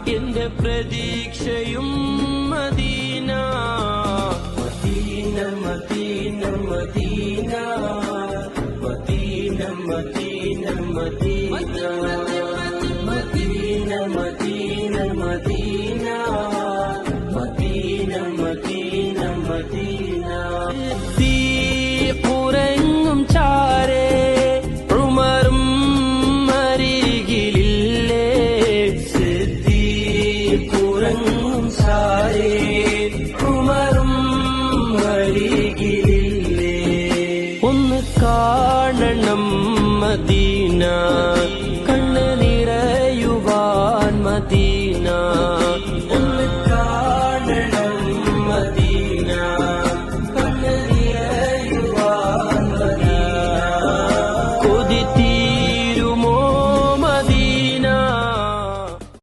എന്റെ പ്രതീക്ഷയും മദീന മദീന മദീന മദീന മദീന മദീന മദീന മദീന മദീന മദീന മദീന മദീന മദീന ഉറങ്ങും ചാരേ ഉമറും അരികിലില്ലേ ഉറങ്ങും ചാരേ ഉമറും അരികിലില്ലേ ഒന്ന് കാണണം മദീന കണ്ണ് നിറയുവാൻ മദീന